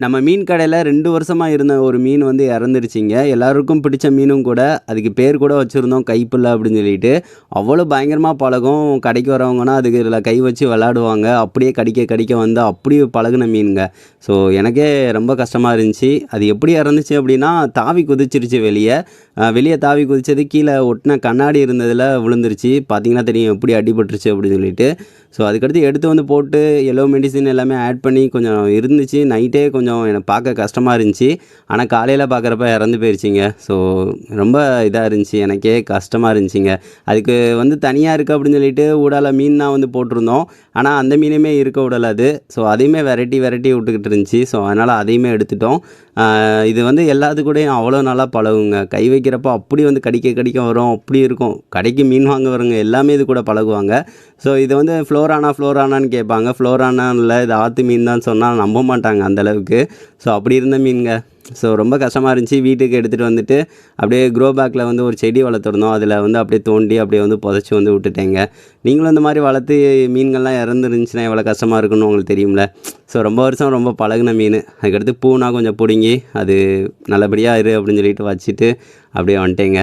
நம்ம மீன் கடையில 2 வருஷமா இருந்த ஒரு மீன் வந்து இறந்துருச்சுங்க. எல்லாருக்கும் பிடிச்ச மீனும் கூட. அதுக்கு பேர் கூட வச்சிருந்தோம் கைப்புள்ள அப்படின்னு சொல்லிட்டு. அவ்வளோ பயங்கரமா பழகும். கடைக்கு வரவங்கன்னா அதுக்கு இதில கை வச்சு விளையாடுவாங்க. அப்படியே கடிக்க கடிக்க வந்து அப்படி பழகுன மீனுங்க. ஸோ எனக்கே ரொம்ப கஷ்டமா இருந்துச்சு. அது எப்படி இறந்துச்சு அப்படின்னா, தாவி குதிச்சிருச்சு வெளிய. வெளிய தாவி குதிச்சது கீழ ஒட்டுன கண்ணாடி இருந்ததில விழுந்துருச்சு. பார்த்தீங்கன்னா தெரியும் எப்படி அடிபட்டுருச்சு அப்படின்னு சொல்லிட்டு. ஸோ அதுக்கடுத்து எடுத்து வந்து போட்டு எல்லோ மெடிசின் எல்லாமே ஆட் பண்ணி கொஞ்சம் இருந்துச்சு. நைட்டே கொஞ்சம் எனக்கு பார்க்க கஷ்டமா இருந்துச்சு. ஆனா காலையில பார்க்குறப்ப இறந்து போயிருச்சுங்க. ஸோ ரொம்ப இதா இருந்துச்சு. எனக்கே கஷ்டமா இருந்துச்சுங்க. அதுக்கு வந்து தனியா இருக்கு அப்படின்னு சொல்லிட்டு ஊடால மீன் தான் வந்து போட்டிருந்தோம். ஆனா அந்த மீனுமே இருக்க விடல அது. ஸோ அதையுமே வெரட்டி வெரட்டி விட்டுக்கிட்டு இருந்துச்சு. ஸோ அதனால அதையுமே எடுத்துட்டோம். இது வந்து எல்லாத்து கூடயும் அவ்வளோ நல்லா பழகுங்க. கை வைக்கிறப்போ அப்படி வந்து கடிக்க கடிக்க வரும். அப்படி இருக்கும். கடைக்கு மீன் வாங்க வரவங்க எல்லாமே இது கூட பழகுவாங்க. ஸோ இது வந்து ஃப்ளோரானான்னு கேட்பாங்க. ஃப்ளோரானா இல்ல இது ஆத்து மீன் தான் சொன்னா நம்ப மாட்டாங்க அந்த அளவுக்கு. ஸோ அப்படி இருந்த மீன்ங்க. ஸோ ரொம்ப கஷ்டமா இருந்துச்சு. வீட்டுக்கு எடுத்துட்டு வந்துட்டு அப்படியே க்ரோ பேக்ல வந்து ஒரு செடி வளர்த்துருந்தோம். அதில வந்து அப்படியே தோண்டி அப்படியே வந்து புதைச்சு வந்து விட்டுட்டேங்க. நீங்களும் இந்த மாரி வளர்த்து மீன்கள்லாம் இறந்துருந்துச்சுன்னா எவ்வளோ கஷ்டமா இருக்கும்னு உங்களுக்கு தெரியும்ல. ஸோ ரொம்ப வருஷம் ரொம்ப பழகுன மீனு. அதுக்கடுத்து பூனா கொஞ்சம் புடுங்கி அது நல்லபடியா இரு அப்படின்னு சொல்லிட்டு வச்சுட்டு அப்படியே வந்துட்டேங்க.